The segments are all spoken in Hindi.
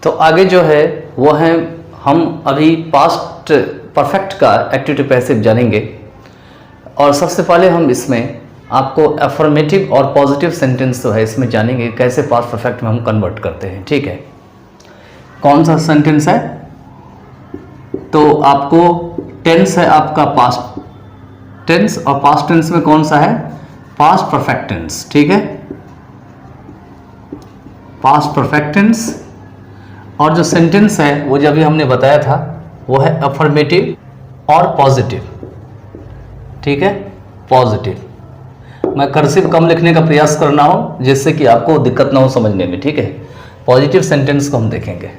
तो आगे जो है वो है, हम अभी पास्ट परफेक्ट का एक्टिव टू पैसिव जानेंगे। और सबसे पहले हम इसमें आपको अफर्मेटिव और पॉजिटिव सेंटेंस जो है इसमें जानेंगे कैसे पास्ट परफेक्ट में हम कन्वर्ट करते हैं। ठीक है, कौन सा सेंटेंस है? तो आपको टेंस है आपका पास्ट टेंस, और पास्ट टेंस में कौन सा है? Past perfect tense. ठीक है, पास्ट परफेक्ट टेंस। और जो सेंटेंस है वो जब भी हमने बताया था वो है अफर्मेटिव और पॉजिटिव। ठीक है, पॉजिटिव। मैं कर्सिव कम लिखने का प्रयास करना हो जिससे कि आपको दिक्कत ना हो समझने में। ठीक है, पॉजिटिव सेंटेंस को हम देखेंगे।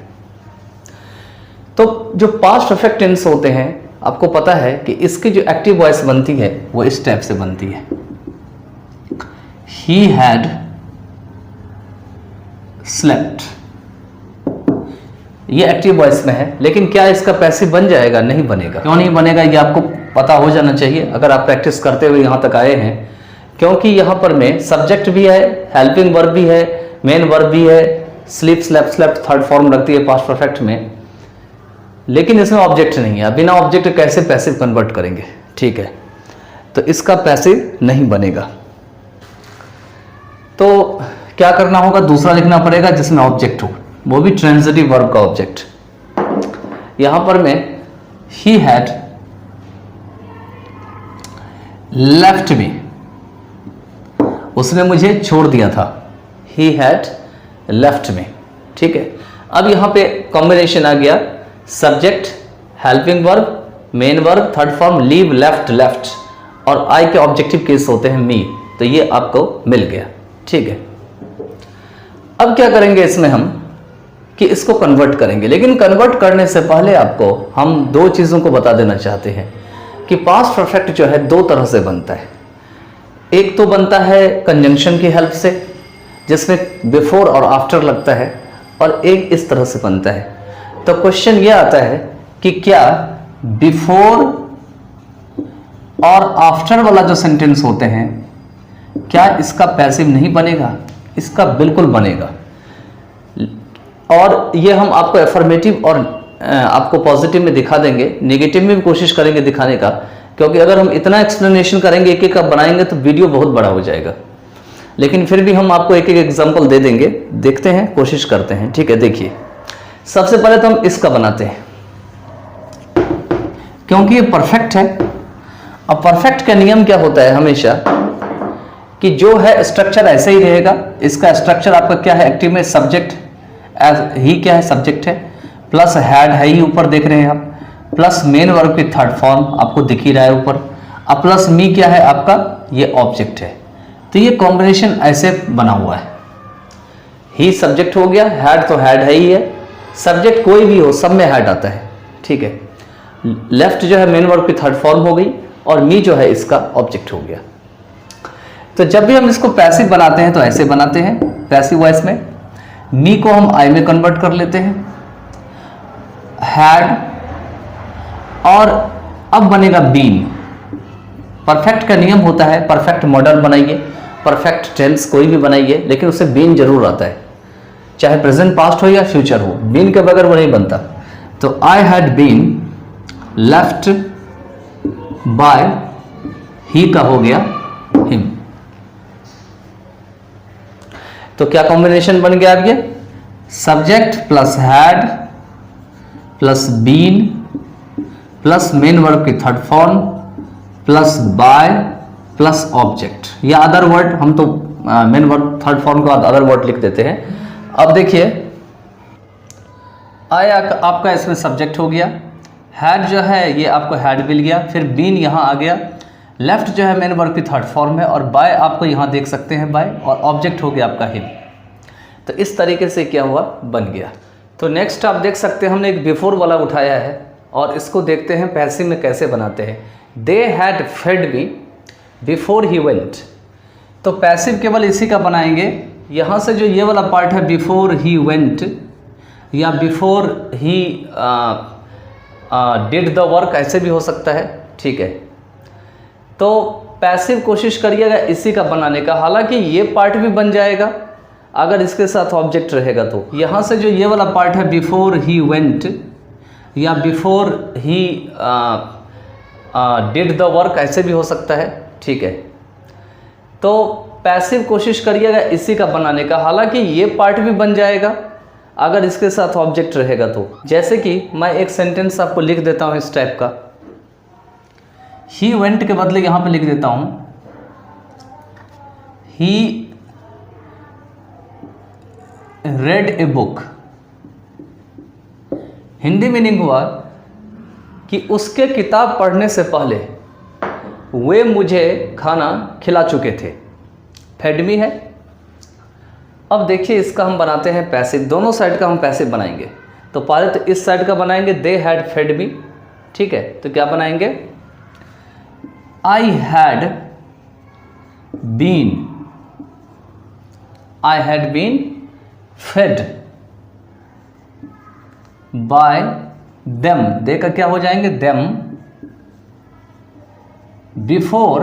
तो जो पास्ट परफेक्ट टेंस होते हैं, आपको पता है कि इसकी जो एक्टिव वॉइस बनती है वो इस टाइप से बनती है, ही हैड स्लेप्ट। ये एक्टिव वॉइस में है, लेकिन क्या इसका पैसिव बन जाएगा? नहीं बनेगा। क्यों नहीं बनेगा ये आपको पता हो जाना चाहिए अगर आप प्रैक्टिस करते हुए यहां तक आए हैं, क्योंकि यहां पर में सब्जेक्ट भी है, हेल्पिंग वर्ब भी है, मेन वर्ब भी है, sleep slept slept third form लगती है पास्ट परफेक्ट में, लेकिन इसमें ऑब्जेक्ट नहीं है। बिना ऑब्जेक्ट कैसे पैसिव कन्वर्ट करेंगे? ठीक है, तो इसका पैसिव नहीं बनेगा। तो क्या करना होगा? दूसरा लिखना पड़ेगा जिसमें ऑब्जेक्ट हो, वो भी ट्रांजिटिव वर्ब का ऑब्जेक्ट। यहां पर मैं ही हैड लेफ्ट मी, उसने मुझे छोड़ दिया था, ही हैड लेफ्ट मी। ठीक है, अब यहां पे कॉम्बिनेशन आ गया, subject, helping verb, main verb, third form, leave, left, left, और आई के ऑब्जेक्टिव केस होते हैं मी। तो ये आपको मिल गया। ठीक है, अब क्या करेंगे इसमें हम कि इसको कन्वर्ट करेंगे, लेकिन कन्वर्ट करने से पहले आपको हम दो चीज़ों को बता देना चाहते हैं कि पास्ट परफेक्ट जो है दो तरह से बनता है। एक तो बनता है कंजंक्शन की हेल्प से, जिसमें बिफोर और आफ्टर लगता है, और एक इस तरह से बनता है। तो क्वेश्चन ये आता है कि क्या बिफोर और आफ्टर वाला जो सेंटेंस होते हैं, क्या इसका पैसिव नहीं बनेगा? इसका बिल्कुल बनेगा। और ये हम आपको एफर्मेटिव और आपको पॉजिटिव में दिखा देंगे, नेगेटिव में भी कोशिश करेंगे दिखाने का, क्योंकि अगर हम इतना एक्सप्लेनेशन करेंगे, एक एक का बनाएंगे तो वीडियो बहुत बड़ा हो जाएगा। लेकिन फिर भी हम आपको एक एक एग्जांपल दे देंगे, देखते हैं, कोशिश करते हैं। ठीक है, देखिए सबसे पहले तो हम इसका बनाते हैं, क्योंकि ये परफेक्ट है। अब परफेक्ट का नियम क्या होता है हमेशा कि जो है स्ट्रक्चर ऐसे ही रहेगा। इसका स्ट्रक्चर आपका क्या है? एक्टिव में सब्जेक्ट, ही क्या है? सब्जेक्ट है, प्लस हैड है ही ऊपर देख रहे हैं आप, प्लस मेन वर्ब की थर्ड फॉर्म आपको दिख ही रहा है ऊपर, अब प्लस मी क्या है आपका? ये ऑब्जेक्ट है। तो ये कॉम्बिनेशन ऐसे बना हुआ है, ही सब्जेक्ट हो गया, हैड तो हैड है ही है, सब्जेक्ट कोई भी हो सब में हैड आता है। ठीक है, लेफ्ट जो है मेन वर्ब की थर्ड फॉर्म हो गई, और मी जो है इसका ऑब्जेक्ट हो गया। तो जब भी हम इसको पैसिव बनाते हैं तो ऐसे बनाते हैं, पैसिव वॉइस में मी को हम आई में कन्वर्ट कर लेते हैं, हैड, और अब बनेगा बीन। परफेक्ट का नियम होता है परफेक्ट मॉडल बनाइए, परफेक्ट टेंस कोई भी बनाइए, लेकिन उससे बीन जरूर आता है, चाहे प्रेजेंट पास्ट हो या फ्यूचर हो, बीन के बगैर वो नहीं बनता। तो I had been left by, he का हो गया हिम। तो क्या कॉम्बिनेशन बन गया अब? ये subject plus had plus been plus main verb की third form plus by plus object, या अदर वर्ड, हम तो मेन वर्ब थर्ड फॉर्म का अदर वर्ड लिख देते हैं। अब देखिए आई आपका इसमें सब्जेक्ट हो गया, हैड जो है ये आपको हैड मिल गया, फिर बीन यहाँ आ गया, लेफ्ट जो है मेन वर्ब की थर्ड फॉर्म है, और बाय आपको यहाँ देख सकते हैं बाय, और ऑब्जेक्ट हो गया आपका हिम। तो इस तरीके से क्या हुआ? बन गया। तो नेक्स्ट आप देख सकते हैं हमने एक बिफोर वाला उठाया है, और इसको देखते हैं पैसिव में कैसे बनाते हैं। They had fed me before he went. तो पैसिव केवल इसी का बनाएंगे, यहाँ से जो ये वाला पार्ट है बिफोर ही वेंट या before he did the work, ऐसे भी हो सकता है। ठीक है, तो पैसिव कोशिश करिएगा इसी का बनाने का, हालांकि ये पार्ट भी बन जाएगा अगर इसके साथ ऑब्जेक्ट रहेगा तो यहाँ से जो ये वाला पार्ट है बिफोर ही वेंट या before he did the work, ऐसे भी हो सकता है, ठीक है। तो पैसिव कोशिश करिएगा इसी का बनाने का, हालांकि ये पार्ट भी बन जाएगा अगर इसके साथ ऑब्जेक्ट रहेगा तो। जैसे कि मैं एक सेंटेंस आपको लिख देता हूँ इस टाइप का, ही वेंट के बदले यहाँ पे लिख देता हूँ he read a book. Hindi meaning हुआ कि उसके किताब पढ़ने से पहले वे मुझे खाना खिला चुके थे। फेड मी है। अब देखिए इसका हम बनाते हैं पैसिव, दोनों साइड का हम पैसिव बनाएंगे। तो पहले तो इस साइड का बनाएंगे, दे हैड फेड मी, ठीक है। तो क्या बनाएंगे, I had been fed by them, they का क्या हो जाएंगे, देम, बिफोर।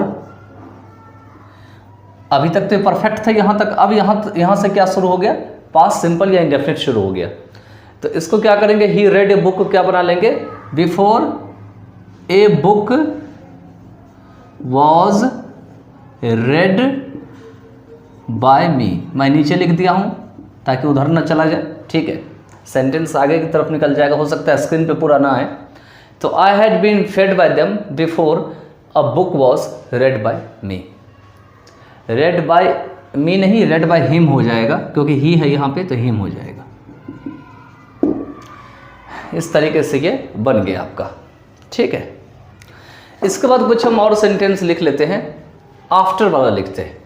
अभी तक तो परफेक्ट था यहां तक, अब यहां से क्या शुरू हो गया, पास्ट सिंपल या इंडेफिनिट शुरू हो गया। तो इसको क्या करेंगे, ही रेड ए बुक को क्या बना लेंगे, before a book was read by me. मैं नीचे लिख दिया हूं ताकि उधर ना चला जाए, ठीक है। सेंटेंस आगे की तरफ निकल जाएगा, हो सकता है स्क्रीन पे पूरा ना आए। तो I had been fed by them before a book was read by me. Read by me नहीं, रेड बाय हिम हो जाएगा, क्योंकि ही है यहाँ पे तो हिम हो जाएगा। इस तरीके से ये बन गया आपका, ठीक है। इसके बाद कुछ हम और सेंटेंस लिख लेते हैं, आफ्टर वाला लिखते हैं।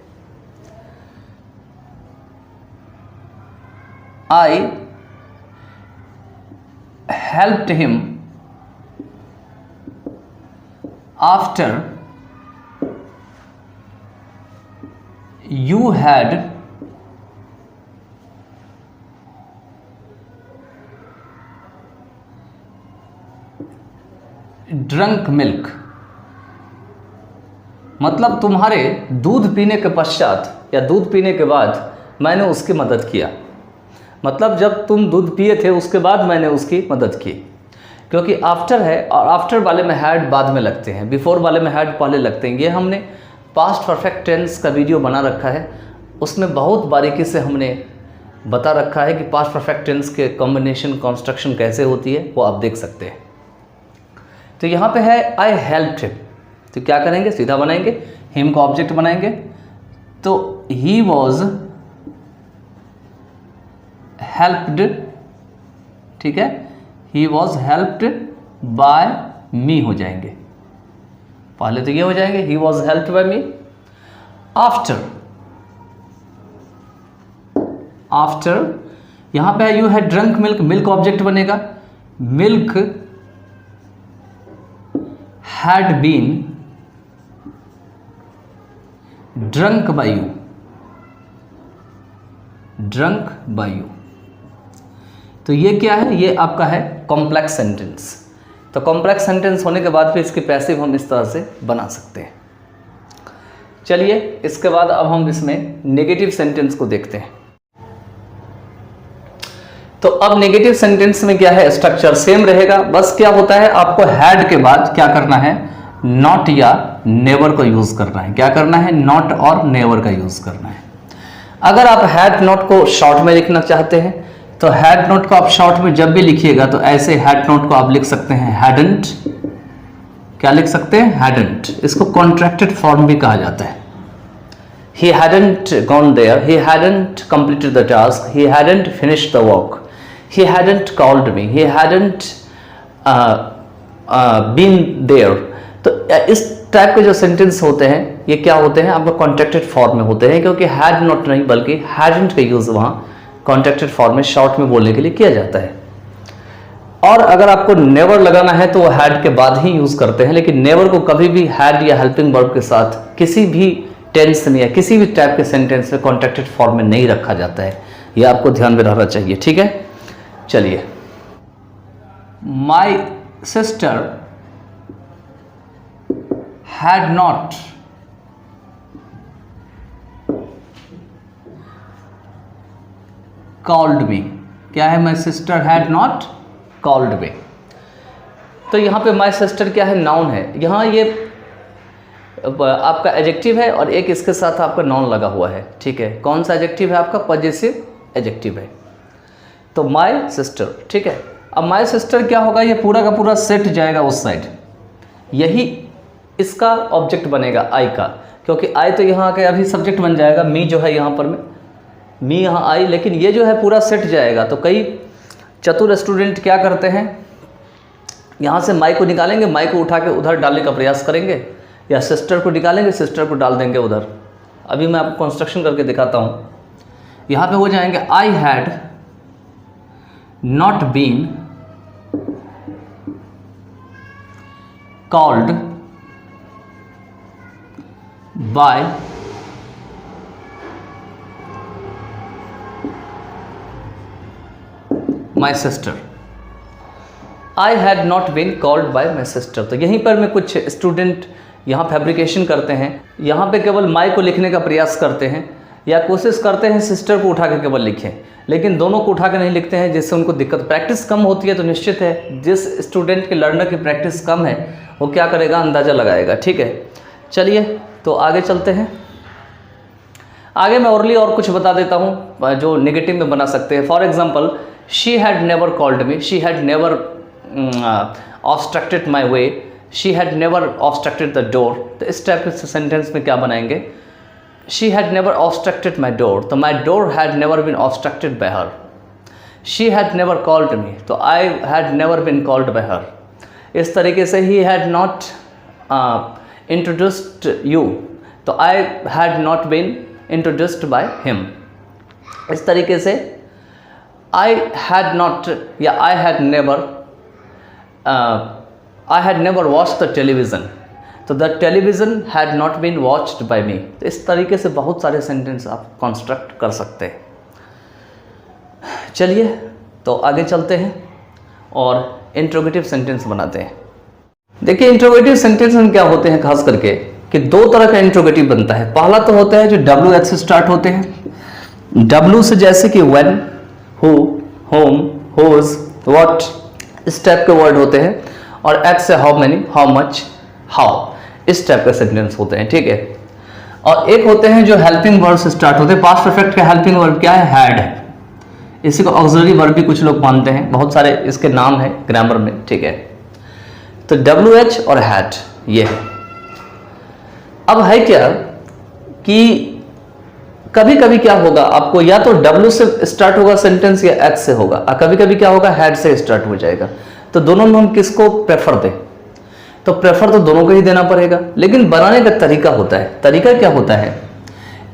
आई helped him after you had drunk milk, मतलब तुम्हारे दूध पीने के पश्चात या दूध पीने के बाद मैंने उसकी मदद किया। मतलब जब तुम दूध पिए थे उसके बाद मैंने उसकी मदद की, क्योंकि आफ्टर है और आफ्टर वाले में हैड बाद में लगते हैं, बिफोर वाले में हैड पहले लगते हैं। ये हमने पास्ट परफेक्ट टेंस का वीडियो बना रखा है, उसमें बहुत बारीकी से हमने बता रखा है कि पास्ट परफेक्ट टेंस के कॉम्बिनेशन कंस्ट्रक्शन कैसे होती है, वो आप देख सकते हैं। तो यहाँ पे है आई हेल्प्ड हिम, तो क्या करेंगे, सीधा बनाएंगे, हिम को ऑब्जेक्ट बनाएंगे। तो ही वॉज हेल्प्ड, ठीक है, he was helped by me हो जाएंगे। पहले तो ये हो जाएंगे, he was helped by me. After यहां पे you had drunk milk, milk object बनेगा, milk had been drunk by you, drunk by you. तो ये क्या है, ये आपका है कॉम्प्लेक्स सेंटेंस। तो कॉम्प्लेक्स सेंटेंस होने के बाद फिर इसके पैसिव हम इस तरह से बना सकते हैं। चलिए इसके बाद अब हम इसमें नेगेटिव सेंटेंस को देखते हैं। तो अब नेगेटिव सेंटेंस में क्या है, स्ट्रक्चर सेम रहेगा, बस क्या होता है, आपको हैड के बाद क्या करना है, नॉट या नेवर को यूज करना है। क्या करना है, नॉट और नेवर का यूज करना है। अगर आप हैड नॉट को शॉर्ट में लिखना चाहते हैं तो हैड नॉट को आप शॉर्ट में जब भी लिखिएगा तो ऐसे हैड नॉट को आप लिख सकते हैं हैडंट। क्या लिख सकते हैं, हैडंट। इसको कॉन्ट्रैक्टेड फॉर्म भी कहा जाता है। he hadn't gone there, he hadn't completed the task, he hadn't finished the work, he hadn't called me, he hadn't been there। तो इस टाइप के जो सेंटेंस होते हैं ये क्या होते हैं, आपका कॉन्ट्रैक्टेड फॉर्म में होते हैं, क्योंकि हैड नॉट नहीं बल्कि हैडंट का यूज वहाँ कॉन्ट्रैक्टेड फॉर्म में शॉर्ट में बोलने के लिए किया जाता है। और अगर आपको नेवर लगाना है तो वो हैड के बाद ही यूज करते हैं, लेकिन नेवर को कभी भी हैड या हेल्पिंग वर्ब के साथ किसी भी टेंस में या किसी भी टाइप के सेंटेंस में कॉन्ट्रैक्टेड फॉर्म में नहीं रखा जाता है। ये आपको ध्यान में रहना चाहिए, ठीक है। चलिए, my sister had not called me. क्या है? My sister had not called me. तो यहाँ पे माई सिस्टर क्या है? नाउन है। यहाँ ये आपका एडजेक्टिव है और एक इसके साथ आपका नाउन लगा हुआ है, ठीक है। कौन सा एडजेक्टिव है? आपका पॉजेसिव एडजेक्टिव है। तो माई सिस्टर, ठीक है। अब माई सिस्टर क्या होगा? ये पूरा का पूरा सेट जाएगा उस साइड, यही इसका ऑब्जेक्ट बनेगा आई का, क्योंकि आई तो यहाँ आके अभी सब्जेक्ट बन जाएगा। मी जो है यहाँ पर में, मी यहाँ आई, लेकिन ये जो है पूरा सेट जाएगा। तो कई चतुर स्टूडेंट क्या करते हैं, यहाँ से माई को निकालेंगे, माई को उठा के उधर डालने का प्रयास करेंगे, या सिस्टर को निकालेंगे, सिस्टर को डाल देंगे उधर। अभी मैं आपको कंस्ट्रक्शन करके दिखाता हूँ। यहाँ पे हो जाएंगे I had not been called by my sister. I had not been called by my sister. तो यहीं पर मैं कुछ स्टूडेंट यहाँ फैब्रिकेशन करते हैं, यहाँ पे केवल माई को लिखने का प्रयास करते हैं या कोशिश करते हैं सिस्टर को उठा के केवल लिखें, लेकिन दोनों को उठा के नहीं लिखते हैं, जिससे उनको दिक्कत, प्रैक्टिस कम होती है। तो निश्चित है जिस स्टूडेंट के लर्नर की प्रैक्टिस कम है वो क्या करेगा? अंदाज़ा लगाएगा, ठीक है। चलिए तो आगे चलते हैं। आगे मैं और कुछ बता देता हूँ जो नेगेटिव में बना सकते हैं। For example, she had never called me, she had never obstructed my way, she had never obstructed the door. तो इस टाइप के सेंटेंस में क्या बनाएंगे? She had never obstructed my door, तो my door had never been obstructed by her. She had never called me, तो I had never been called by her. इस तरीके से he had not introduced you, तो I had not been introduced by him. इस तरीके से आई हैड नॉट या I had never watched the television, तो the television had not been watched by me. तो इस तरीके से बहुत सारे सेंटेंस आप कंस्ट्रक्ट कर सकते हैं। चलिए तो आगे चलते हैं और इंट्रोगेटिव सेंटेंस बनाते हैं। देखिए इंट्रोगेटिव सेंटेंस में क्या होते हैं खास करके कि दो तरह का इंट्रोगेटिव बनता है। पहला तो होता है जो WH से स्टार्ट होते हैं। W से जैसे कि when, who, whom, whose, what, इस टाइप के वर्ड होते हैं, और H से how many, how much, how, इस टाइप के सेंटेंस होते हैं, ठीक है। और एक होते हैं जो हेल्पिंग वर्ब से स्टार्ट होते हैं। पास्ट परफेक्ट का हेल्पिंग वर्ब क्या है? हैड है। इसी को ऑक्सिलरी वर्ब भी कुछ लोग मानते हैं, बहुत सारे इसके नाम है ग्रामर में, ठीक है। तो WH और हैड ये है। अब है क्या कि कभी कभी क्या होगा आपको, या तो W से स्टार्ट होगा सेंटेंस या H से होगा, और कभी कभी क्या होगा हैड से स्टार्ट हो जाएगा। तो दोनों में हम किसको प्रेफर दें? तो प्रेफर तो दोनों को ही देना पड़ेगा, लेकिन बनाने का तरीका होता है। तरीका क्या होता है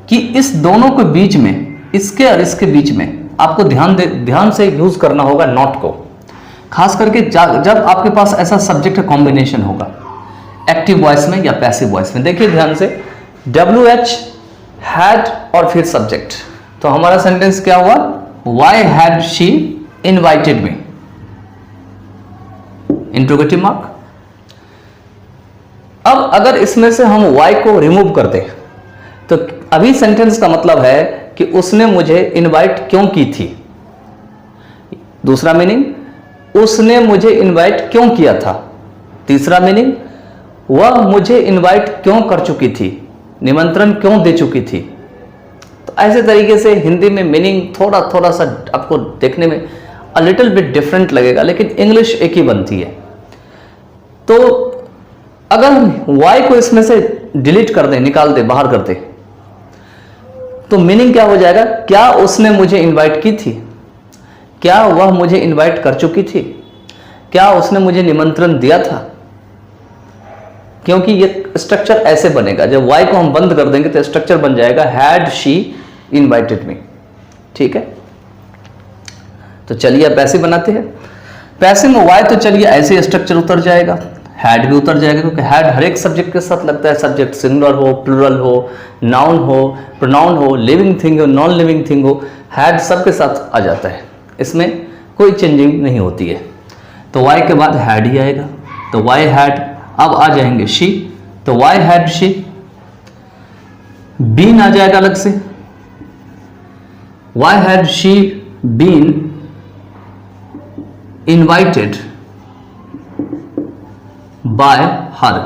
कि इस दोनों के बीच में, इसके और इसके बीच में आपको ध्यान से यूज करना होगा नॉट को, खास करके जब आपके पास ऐसा सब्जेक्ट का कॉम्बिनेशन होगा एक्टिव वॉइस में या पैसिव वॉइस में। देखिए ध्यान से, WH हैड और फिर सब्जेक्ट, तो हमारा सेंटेंस क्या हुआ? Why had she invited me, interrogative mark. अब अगर इसमें से हम वाई को रिमूव कर दें तो अभी सेंटेंस का मतलब है कि उसने मुझे इनवाइट क्यों की थी। दूसरा मीनिंग, उसने मुझे इनवाइट क्यों किया था। तीसरा मीनिंग, वह मुझे इनवाइट क्यों कर चुकी थी, निमंत्रण क्यों दे चुकी थी। तो ऐसे तरीके से हिंदी में मीनिंग थोड़ा सा आपको देखने में अ लिटिल बिट डिफरेंट लगेगा, लेकिन इंग्लिश एक ही बनती है। तो अगर हम वाई को इसमें से डिलीट कर दें, निकाल दें, बाहर कर दें, तो मीनिंग क्या हो जाएगा? क्या उसने मुझे इनवाइट की थी, क्या वह मुझे इनवाइट कर चुकी थी, क्या उसने मुझे निमंत्रण दिया था। क्योंकि ये स्ट्रक्चर ऐसे बनेगा, जब वाई को हम बंद कर देंगे तो स्ट्रक्चर बन जाएगा हैड शी इनवाइटेड मी, ठीक है। तो चलिए अब पैसिव बनाते हैं। पैसिव में वाई तो चलिए ऐसे स्ट्रक्चर उतर जाएगा, हैड भी उतर जाएगा, क्योंकि हैड हर एक सब्जेक्ट के साथ लगता है। सब्जेक्ट सिंगुलर हो, प्लूरल हो, नाउन हो, प्रोनाउन हो, लिविंग थिंग हो, नॉन लिविंग थिंग हो, हैड सबके साथ आ जाता है, इसमें कोई चेंजिंग नहीं होती है। तो वाई के बाद हैड ही आएगा, तो वाई हैड। अब आ जाएंगे शी, तो वाई हैड शी। बीन आ जाएगा अलग से, why had she been invited by her।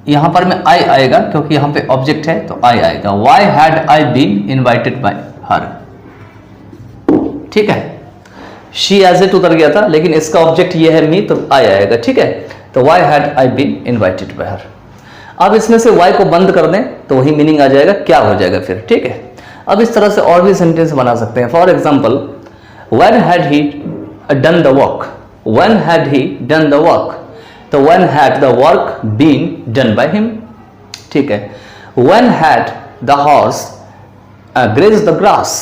यहां पर में I आएगा क्योंकि यहां पे ऑब्जेक्ट है तो I आएगा। Why had I been invited by her? ठीक है, she as it उतर गया था लेकिन इसका ऑब्जेक्ट ये है मी, तो I आएगा। ठीक है, तो why had I been invited by her। अब इसमें से y को बंद कर दें तो वही मीनिंग आ जाएगा, क्या हो जाएगा फिर। ठीक है, अब इस तरह से और भी सेंटेंस बना सकते हैं। For example, when had he done the work, when had he done the work, तो when had the work been done by him। ठीक है, when had the horse grazed the grass।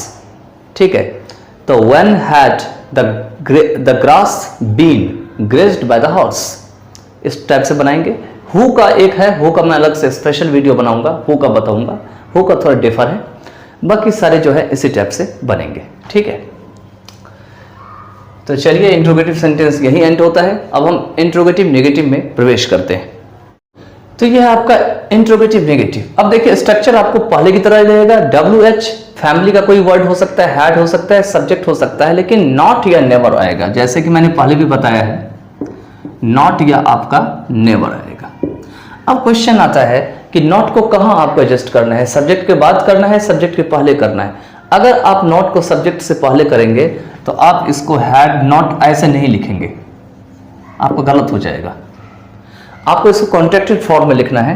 ठीक है, तो when had the grass been grazed by the horse। इस टाइप से बनाएंगे। हु का एक है, हु का मैं अलग से स्पेशल वीडियो बनाऊंगा, हु का बताऊंगा, हु का थोड़ा डिफर है, बाकी सारे जो है इसी टाइप से बनेंगे। ठीक है, तो चलिए इंट्रोगेटिव सेंटेंस यही एंड होता है। अब हम इंट्रोगेटिव नेगेटिव में प्रवेश करते हैं। तो यह है आपका इंट्रोगेटिव नेगेटिव। अब देखिए स्ट्रक्चर आपको पहले की तरह रहेगा। WH फैमिली का कोई वर्ड हो सकता है, हैड हो सकता है, सब्जेक्ट हो सकता है, लेकिन नॉट या नेवर आएगा। जैसे कि मैंने पहले भी बताया है, नॉट या आपका नेवर आएगा। अब क्वेश्चन आता है कि नॉट को कहां आपको एडजस्ट करना है, सब्जेक्ट के बाद करना है, सब्जेक्ट के पहले करना है। अगर आप नॉट को सब्जेक्ट से पहले करेंगे तो आप इसको हैड नॉट ऐसे नहीं लिखेंगे, आपको गलत हो जाएगा। आपको इसको कॉन्ट्रैक्टेड फॉर्म में लिखना है,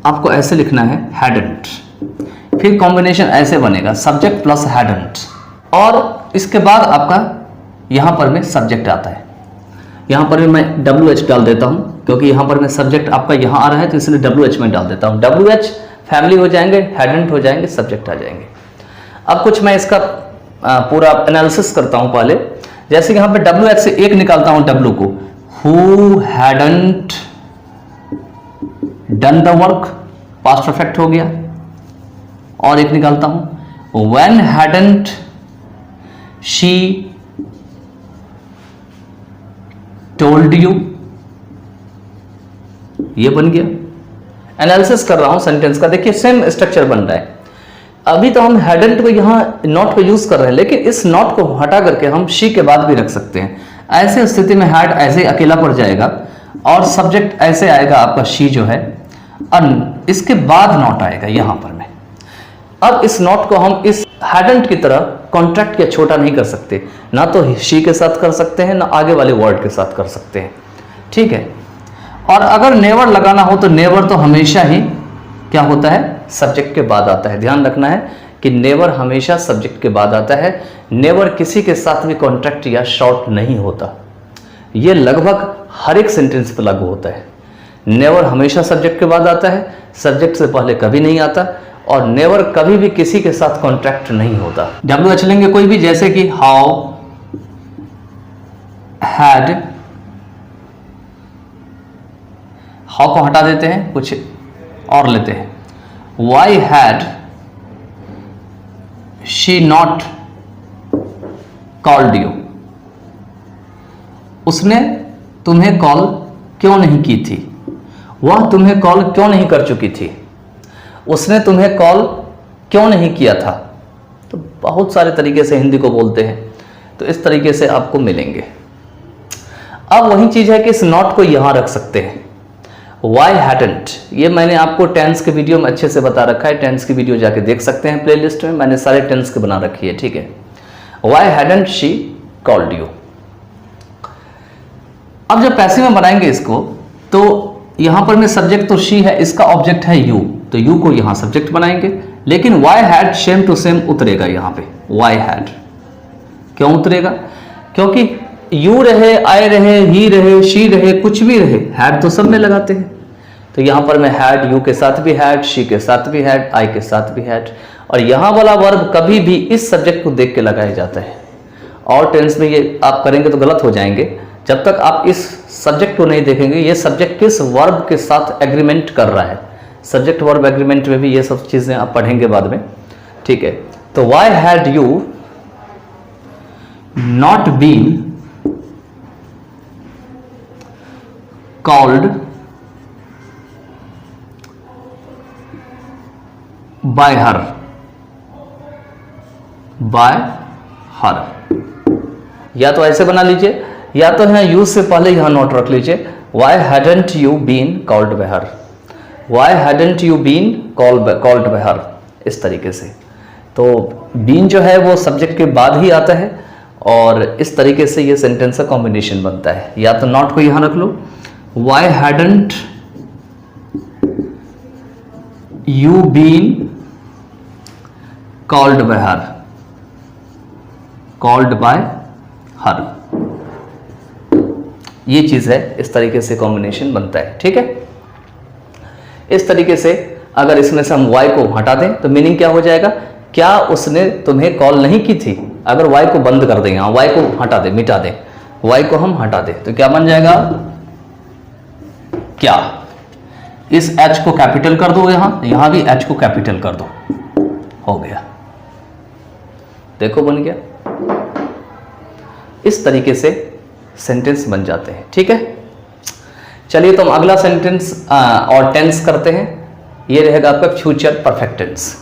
आपको ऐसे लिखना है हैडंट, फिर कॉम्बिनेशन ऐसे बनेगा सब्जेक्ट प्लस हैडंट, और इसके बाद आपका यहां पर में सब्जेक्ट आता है। यहां पर भी मैं WH डाल देता हूं क्योंकि यहां पर में सब्जेक्ट आपका यहां आ रहा है तो इसलिए WH में डाल देता हूं। WH फैमिली हो जाएंगे, हैडंट हो जाएंगे, सब्जेक्ट आ जाएंगे। अब कुछ मैं इसका पूरा एनालिसिस करता हूं पहले। जैसे यहां पे WH से एक निकालता हूं W को, who hadn't done the work, past perfect हो गया। और एक निकालता हूं, when hadn't she told you, ये बन गया। एनालिसिस कर रहा हूं सेंटेंस का, देखिए सेम स्ट्रक्चर बन रहा है। अभी तो हम हैडंट को यहां नॉट को यूज कर रहे हैं, लेकिन इस नॉट को हटा करके हम शी के बाद भी रख सकते हैं। ऐसे स्थिति में हैड ऐसे अकेला पड़ जाएगा और सब्जेक्ट ऐसे आएगा आपका शी जो है, और इसके बाद नॉट आएगा यहां पर में। अब इस नॉट को हम इस हैडंट की तरह कॉन्ट्रैक्ट या छोटा नहीं कर सकते, ना तो शी के साथ कर सकते हैं, ना आगे वाले वर्ड के साथ कर सकते हैं। ठीक है, और अगर नेवर लगाना हो तो नेवर तो हमेशा ही क्या होता है, सब्जेक्ट के बाद आता है। ध्यान रखना है कि नेवर हमेशा सब्जेक्ट के बाद आता है। नेवर किसी के साथ भी कॉन्ट्रैक्ट या शॉर्ट नहीं होता। यह लगभग हर एक सेंटेंस पर लागू होता है। नेवर हमेशा सब्जेक्ट के बाद आता है, सब्जेक्ट से पहले कभी नहीं आता, और नेवर कभी भी किसी के साथ कॉन्ट्रैक्ट नहीं होता। WH लेंगे कोई भी, जैसे कि हाउ हैड, हाउ को हटा देते हैं, कुछ और लेते हैं, why had she not called you, उसने तुम्हें कॉल क्यों नहीं की थी, वह तुम्हें कॉल क्यों नहीं कर चुकी थी, उसने तुम्हें कॉल क्यों नहीं किया था। तो बहुत सारे तरीके से हिंदी को बोलते हैं, तो इस तरीके से आपको मिलेंगे। अब वही चीज है कि इस नॉट को यहां रख सकते हैं। वाई हैडंट, ये मैंने आपको टेंस के वीडियो में अच्छे से बता रखा है, टेंस की वीडियो जाके देख सकते हैं प्लेलिस्ट में, मैंने सारे टेंस के बना रखी है। ठीक है, why hadn't she called you. अब जब पैसिव में बनाएंगे इसको, तो यहां पर में सब्जेक्ट तो शी है, इसका ऑब्जेक्ट है यू, तो यू को यहां सब्जेक्ट बनाएंगे, लेकिन why had same to same उतरेगा यहां पे। वाई हैड क्यों उतरेगा, क्योंकि यू रहे, आई रहे, ही रहे, शी रहे, कुछ भी रहे, हैड तो सब में लगाते हैं। तो यहां पर मैं हैड, यू के साथ भी हैड, शी के साथ भी हैड, आई के साथ भी हैड, और यहां वाला वर्ब कभी भी इस सब्जेक्ट को देख के लगाया जाता है। और टेंस में ये आप करेंगे तो गलत हो जाएंगे, जब तक आप इस सब्जेक्ट को नहीं देखेंगे ये सब्जेक्ट किस वर्ब के साथ एग्रीमेंट कर रहा है। सब्जेक्ट वर्ब एग्रीमेंट में भी ये सब चीजें आप पढ़ेंगे बाद में। ठीक है, तो why had you not been called by her, by her. या तो ऐसे बना लीजिए, या तो यहाँ यूज से पहले यहाँ नोट रख लीजिए, why hadn't you been called by her, why hadn't you been called by her, इस तरीके से। तो बीन जो है वो सब्जेक्ट के बाद ही आता है, और इस तरीके से ये सेंटेंस का कॉम्बिनेशन बनता है। या तो नोट को यहां रख लो, why hadn't you been called by her, called by her, ये चीज है, इस तरीके से कॉम्बिनेशन बनता है। ठीक है, इस तरीके से अगर इसमें से हम वाई को हटा दें तो मीनिंग क्या हो जाएगा, क्या उसने तुम्हें कॉल नहीं की थी। अगर वाई को बंद कर दें, यहां वाई को हटा दें, मिटा दें, वाई को हम हटा दें, तो क्या बन जाएगा, क्या। इस एच को कैपिटल कर दो, यहां भी एच को कैपिटल कर दो, हो गया, देखो बन गया। इस तरीके से सेंटेंस बन जाते हैं। ठीक है, चलिए तो हम अगला सेंटेंस और टेंस करते हैं। ये रहेगा आपका फ्यूचर परफेक्ट टेंस।